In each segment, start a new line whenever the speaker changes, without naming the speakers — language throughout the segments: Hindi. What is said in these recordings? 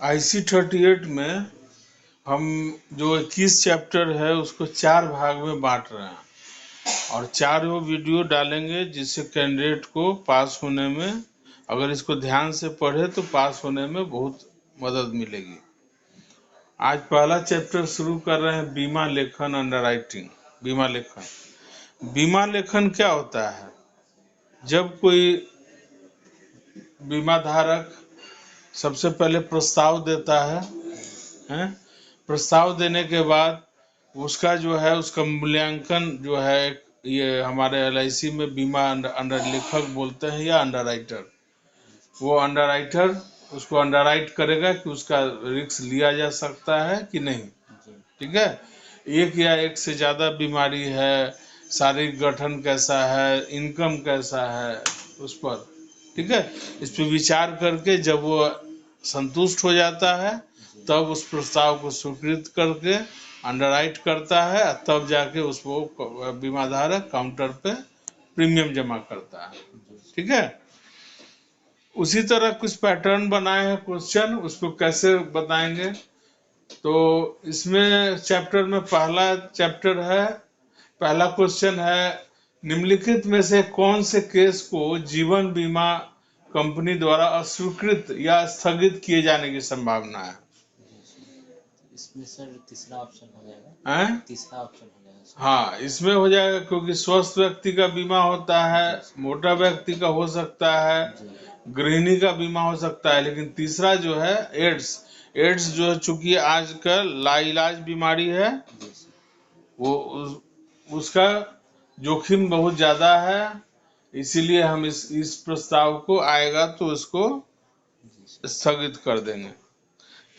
IC38 में हम जो 21 चैप्टर है उसको 4 भाग में बांट रहे हैं और 4 वीडियो डालेंगे जिससे कैंडिडेट को पास होने में, अगर इसको ध्यान से पढ़े तो पास होने में बहुत मदद मिलेगी। आज पहला चैप्टर शुरू कर रहे हैं बीमा लेखन, अंडरराइटिंग। बीमा लेखन क्या होता है? जब कोई बीमा धारक सबसे पहले प्रस्ताव देता है, प्रस्ताव देने के बाद उसका जो है उसका मूल्यांकन जो है, ये हमारे LIC में बीमा अंडर लेखक बोलते हैं या अंडरराइटर, वो अंडरराइटर उसको अंडरराइट करेगा कि उसका रिस्क लिया जा सकता है कि नहीं। ठीक है, एक या एक से ज़्यादा बीमारी है, शारीरिक गठन कैसा है, इनकम कैसा है, उस पर, ठीक है, इस पर विचार करके जब वो संतुष्ट हो जाता है तब उस प्रस्ताव को स्वीकृत करके अंडरराइट करता है, तब जाके उसको बीमा धारक काउंटर पे प्रीमियम जमा करता है। ठीक है, उसी तरह कुछ पैटर्न बनाए हैं क्वेश्चन, उसको कैसे बताएंगे। तो इसमें चैप्टर में पहला क्वेश्चन है, निम्नलिखित में से कौन से केस को जीवन बीमा कंपनी द्वारा अस्वीकृत या स्थगित किए जाने की संभावना है?
इसमें सर तीसरा ऑप्शन हो जाएगा। तीसरा ऑप्शन हो जाएगा।
हाँ, इसमें हो जाएगा क्योंकि स्वस्थ व्यक्ति का बीमा होता है, मोटा व्यक्ति का हो सकता है, गृहिणी का बीमा हो सकता है, लेकिन तीसरा जो है एड्स जो है, चूंकि आजकल लाइलाज बीमारी है, वो उसका जोखिम बहुत ज्यादा है, इसीलिए हम इस प्रस्ताव को आएगा तो इसको स्थगित कर देंगे।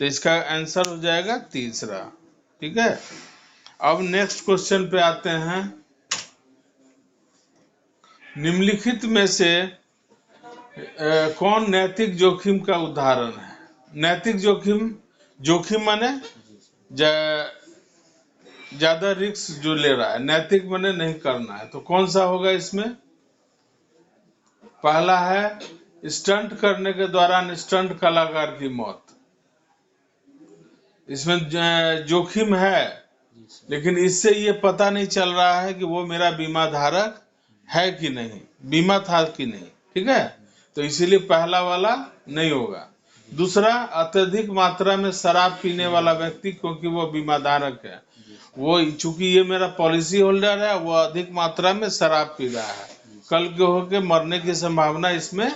तो इसका आंसर हो जाएगा तीसरा। ठीक है, अब नेक्स्ट क्वेश्चन पे आते हैं। निम्नलिखित में से कौन नैतिक जोखिम का उदाहरण है? नैतिक जोखिम माने ज्यादा रिस्क जो ले रहा है, नैतिक माने नहीं करना है, तो कौन सा होगा इसमें? पहला है स्टंट करने के दौरान स्टंट कलाकार की मौत। इसमें जोखिम है, लेकिन इससे ये पता नहीं चल रहा है कि वो मेरा बीमा धारक है कि नहीं, बीमा था कि नहीं। ठीक है, तो इसीलिए पहला वाला नहीं होगा। दूसरा, अत्यधिक मात्रा में शराब पीने वाला व्यक्ति, क्योंकि वो बीमा धारक है, वो चूंकि ये मेरा पॉलिसी होल्डर है, वो अधिक मात्रा में शराब पी रहा है, कल के होके मरने की संभावना इसमें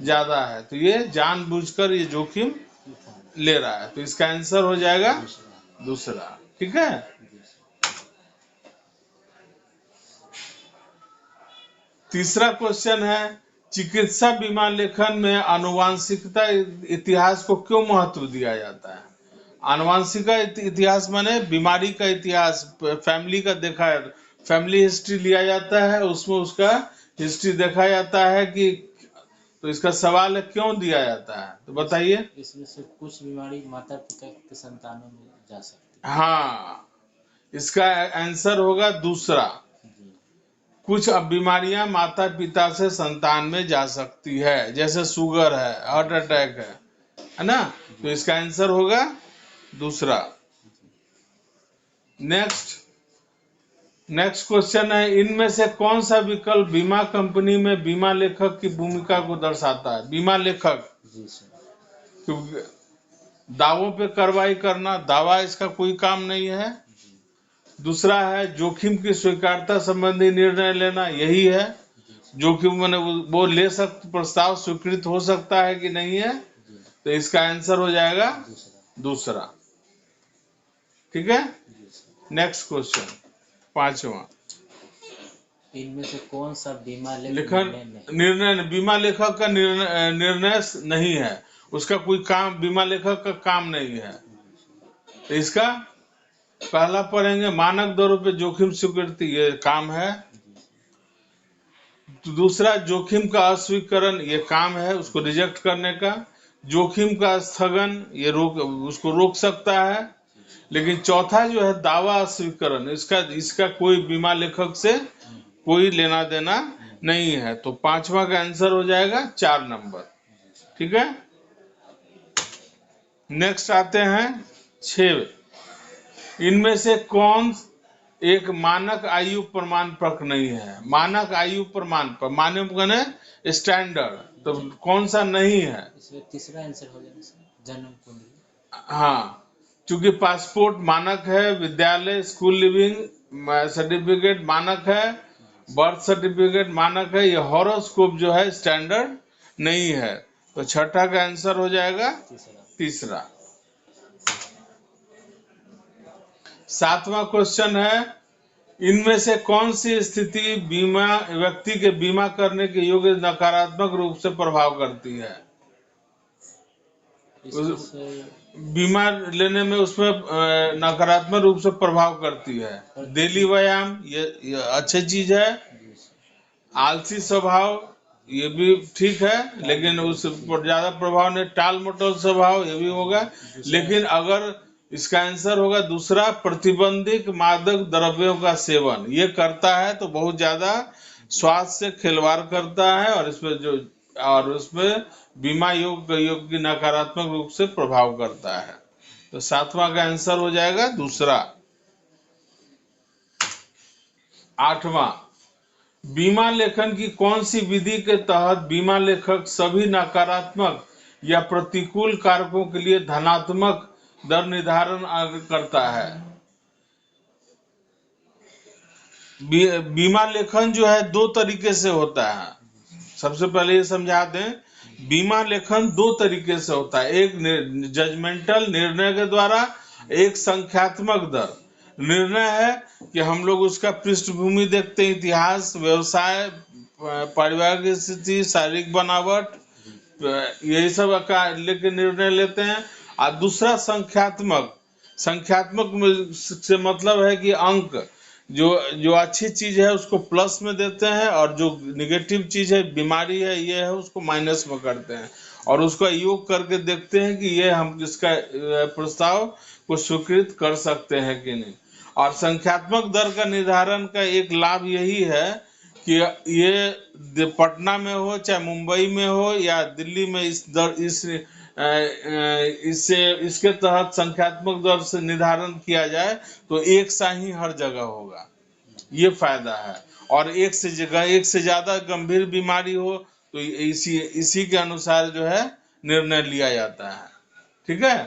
ज्यादा है, तो ये जानबूझकर ये जोखिम ले रहा है, तो इसका आंसर हो जाएगा दूसरा। ठीक है, तीसरा क्वेश्चन है, चिकित्सा बीमा लेखन में आनुवांशिकता इतिहास को क्यों महत्व दिया जाता है? आनुवांशिक इतिहास माने बीमारी का इतिहास, फैमिली का देखा है, फैमिली हिस्ट्री लिया जाता है, उसमें उसका हिस्ट्री देखा जाता है कि, तो इसका सवाल है क्यों दिया जाता है, तो बताइए।
इसमें से कुछ बीमारी माता पिता के संतानों में जा सकती है।
हाँ, इसका आंसर होगा दूसरा। कुछ बीमारियां माता पिता से संतान में जा सकती है, जैसे शुगर है, हार्ट अटैक है ना, तो इसका आंसर होगा दूसरा। नेक्स्ट क्वेश्चन है, इनमें से कौन सा विकल्प बीमा कंपनी में बीमा लेखक की भूमिका को दर्शाता है? बीमा लेखक क्योंकि दावों पे कार्रवाई करना, दावा इसका कोई काम नहीं है। दूसरा है जोखिम की स्वीकार्यता संबंधी निर्णय लेना, यही है जोखिम मैंने वो ले सकते, प्रस्ताव स्वीकृत हो सकता है कि नहीं है, तो इसका आंसर हो जाएगा दूसरा। ठीक है, नेक्स्ट क्वेश्चन पांचवा,
इनमें से कौन सा बीमा
लेखन निर्णय, बीमा लेखक का निर्णय नहीं है, उसका कोई काम बीमा लेखक का काम नहीं है, तो इसका पहला पढ़ेंगे, मानक दरों पे जोखिम स्वीकृति, ये काम है। दूसरा, जोखिम का अस्वीकरण, ये काम है उसको रिजेक्ट करने का। जोखिम का स्थगन, ये उसको रोक सकता है। लेकिन चौथा जो है दावा अस्वीकरण, इसका कोई बीमा लेखक से कोई लेना देना नहीं है, तो पांचवा का आंसर हो जाएगा 4 नंबर। ठीक है, नेक्स्ट आते हैं 6। इनमें से कौन एक मानक आयु प्रमाण पत्र नहीं है? मानक आयु प्रमाण पत्र मानक माने स्टैंडर्ड, तो कौन सा नहीं है?
इसमें तीसरा आंसर हो जाएगा सर, जन्म कुंडली।
हाँ, क्योंकि पासपोर्ट मानक है, विद्यालय स्कूल लिविंग सर्टिफिकेट मानक है, बर्थ सर्टिफिकेट मानक है, ये हॉरोस्कोप जो है स्टैंडर्ड नहीं है। तो छठा का आंसर हो जाएगा तीसरा। 7वां क्वेश्चन है, इनमें से कौन सी स्थिति बीमा व्यक्ति के बीमा करने के योग्य नकारात्मक रूप से प्रभाव करती है? बीमा लेने में उसमें नकारात्मक रूप से प्रभाव करती है। डेली व्यायाम ये अच्छी चीज है। आलसी स्वभाव ये भी ठीक है, लेकिन उस पर ज्यादा प्रभाव नहीं। टाल मटोल स्वभाव ये भी होगा, लेकिन अगर इसका आंसर होगा दूसरा, प्रतिबंधित मादक द्रव्यों का सेवन ये करता है तो बहुत ज्यादा स्वास्थ्य से खिलवाड़ करता है, और उसमें बीमा योग की नकारात्मक रूप से प्रभाव करता है। तो 7वां का आंसर हो जाएगा दूसरा। 8वां, बीमा लेखन की कौन सी विधि के तहत बीमा लेखक सभी नकारात्मक या प्रतिकूल कारकों के लिए धनात्मक दर निर्धारण करता है? बीमा लेखन जो है 2 तरीके से होता है। सबसे पहले ये समझा दें, बीमा लेखन 2 तरीके से होता है, एक जजमेंटल निर्णय के द्वारा, एक संख्यात्मक दर। निर्णय है कि हम लोग उसका पृष्ठभूमि देखते हैं, इतिहास, व्यवसाय, पारिवारिक स्थिति, शारीरिक बनावट, यही सब का लेके निर्णय लेते हैं। और दूसरा संख्यात्मक से मतलब है कि अंक, जो अच्छी चीज है उसको प्लस में देते हैं, और जो निगेटिव चीज है, बीमारी है, ये है, उसको माइनस में करते हैं, और उसका योग करके देखते हैं कि ये हम इसका प्रस्ताव को स्वीकृत कर सकते हैं कि नहीं। और संख्यात्मक दर का निर्धारण का एक लाभ यही है कि ये पटना में हो चाहे मुंबई में हो या दिल्ली में, इसके तहत संख्यात्मक दर से निर्धारण किया जाए तो एक सा ही हर जगह होगा, ये फायदा है। और एक से ज्यादा गंभीर बीमारी हो तो इसी के अनुसार जो है निर्णय लिया जाता है। ठीक है,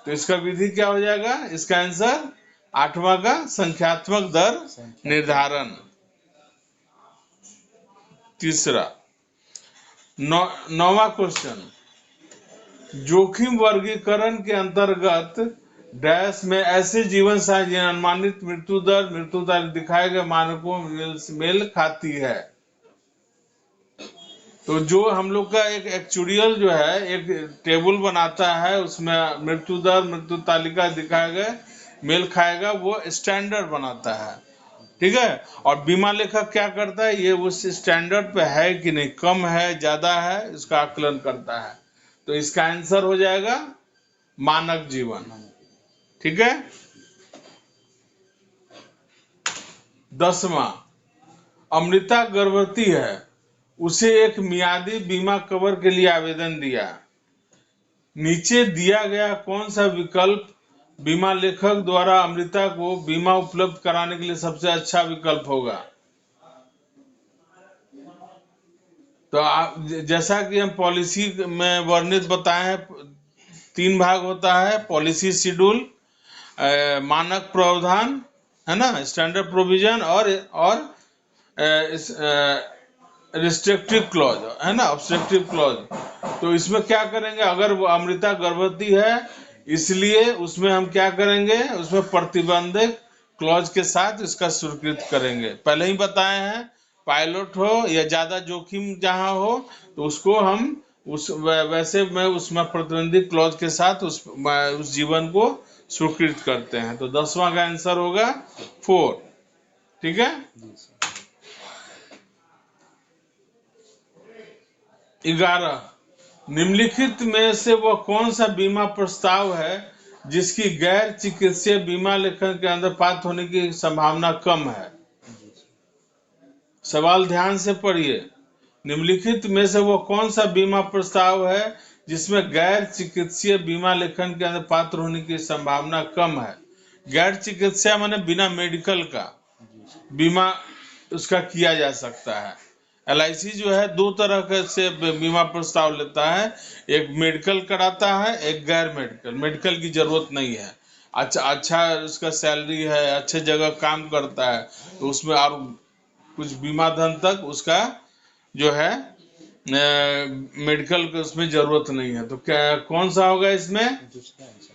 तो इसका विधि क्या हो जाएगा? इसका आंसर 8वां का संख्यात्मक दर निर्धारण। तीसरा 9वां क्वेश्चन, जोखिम वर्गीकरण के अंतर्गत डैश में ऐसे जीवन शैली जिन्हें अनुमानित मृत्यु दर दिखाए गए मानकों मेल खाती है। तो जो हम लोग का एक एक्चुरियल जो है एक टेबल बनाता है, उसमें मृत्यु दर, मृत्यु तालिका दिखाए गए मेल खाएगा, वो स्टैंडर्ड बनाता है। ठीक है, और बीमा लेखक क्या करता है, ये उस स्टैंडर्ड पे है कि नहीं, कम है, ज्यादा है, इसका आकलन करता है। तो इसका आंसर हो जाएगा मानक जीवन। ठीक है। 10वां, अमृता गर्भवती है, उसे एक मियादी बीमा कवर के लिए आवेदन दिया। नीचे दिया गया कौन सा विकल्प बीमा लेखक द्वारा अमृता को बीमा उपलब्ध कराने के लिए सबसे अच्छा विकल्प होगा? तो जैसा कि हम पॉलिसी में वर्णित बताए हैं, 3 भाग होता है, पॉलिसी शेड्यूल, मानक प्रावधान है ना, स्टैंडर्ड प्रोविजन, और रिस्ट्रिक्टिव क्लॉज है ना, ऑब्स्ट्रक्टिव क्लॉज। तो इसमें क्या करेंगे, अगर वो अमृता गर्भवती है इसलिए उसमें हम क्या करेंगे, उसमें प्रतिबंधक क्लॉज के साथ इसका स्वीकृत करेंगे। पहले ही बताए हैं, पायलट हो या ज्यादा जोखिम जहां हो तो उसको हम वैसे में उसमें प्रतिबंधित क्लॉज के साथ उस जीवन को स्वीकृत करते हैं। तो 10वां का आंसर होगा 4। ठीक है। 11, निम्नलिखित में से वह कौन सा बीमा प्रस्ताव है जिसकी गैर चिकित्सीय बीमा लेखन के अंदर पात्र होने की संभावना कम है? सवाल ध्यान से पढ़िए। निम्नलिखित में से वह कौन सा बीमा प्रस्ताव है जिसमें गैर चिकित्सीय बीमा लेखन के अंदर पात्र होने की संभावना कम है। गैर चिकित्सीय माने बिना मेडिकल का बीमा उसका किया जा सकता है। LIC जो है दो तरह के से बीमा प्रस्ताव लेता है, एक मेडिकल कराता है, एक गैर मेडिकल। मेडिकल की जरूरत नहीं है, अच्छा उसका सैलरी है, अच्छे जगह काम करता है, तो उसमें और कुछ बीमा धन तक उसका जो है मेडिकल की उसमें जरूरत नहीं है। तो क्या कौन सा होगा इसमें?
दूसरा आंसर।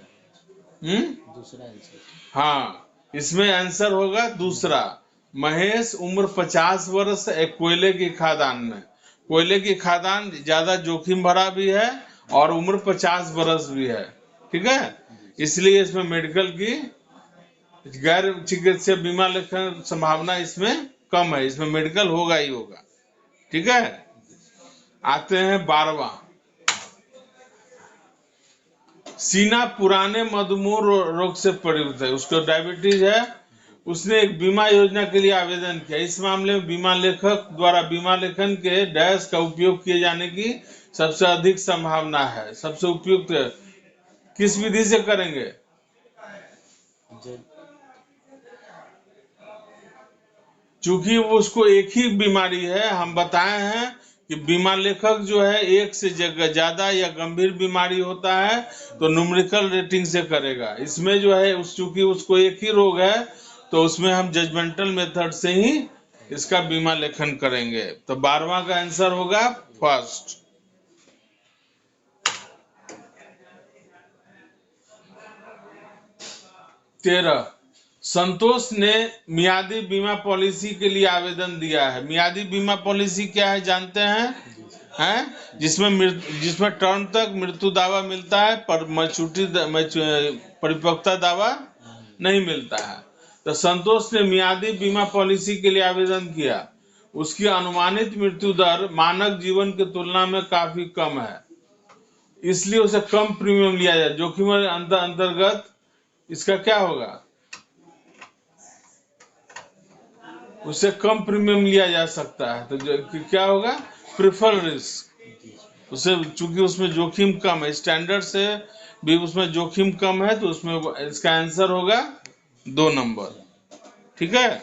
दूसरा आंसर।
हाँ, इसमें आंसर होगा दूसरा। महेश उम्र 50 वर्ष, एक कोयले की खादान में। कोयले की खादान ज्यादा जोखिम भरा भी है और उम्र 50 वर्ष भी है, ठीक है। इसलिए इसमें मेडिकल की गैर चिकित्सीय बीमा लेखन संभावना इसमें कम है, इसमें मेडिकल होगा ही होगा, ठीक है। आते हैं 12वां। सीना पुराने मधुमेह रोग से पीड़ित है, उसको डायबिटीज है, उसने एक बीमा योजना के लिए आवेदन किया। इस मामले में बीमा लेखक द्वारा बीमा लेखन के डैश का उपयोग किए जाने की सबसे अधिक संभावना है। सबसे उपयुक्त किस विधि से करेंगे? चूंकि उसको एक ही बीमारी है, हम बताए हैं कि बीमा लेखक जो है एक से ज्यादा या गंभीर बीमारी होता है तो न्यूमेरिकल रेटिंग से करेगा। इसमें जो है चूंकि उसको एक ही रोग है तो उसमें हम जजमेंटल मेथड से ही इसका बीमा लेखन करेंगे। तो 12वां का आंसर होगा फर्स्ट। 13, संतोष ने मियादी बीमा पॉलिसी के लिए आवेदन दिया है। मियादी बीमा पॉलिसी क्या है जानते हैं? जिसमें टर्म तक मृत्यु दावा मिलता है पर परिपक्वता दावा नहीं मिलता है। तो संतोष ने मियादी बीमा पॉलिसी के लिए आवेदन किया। उसकी अनुमानित मृत्यु दर मानक जीवन की तुलना में काफी कम है, इसलिए उसे कम प्रीमियम लिया जाए। जोखिम अंतर्गत इसका क्या होगा? उससे कम प्रीमियम लिया जा सकता है। तो क्या होगा? Prefer risk. उसे चूंकि उसमें जोखिम कम है, स्टैंडर्ड से भी उसमें जोखिम कम है, तो उसमें इसका आंसर होगा 2 नंबर, ठीक है।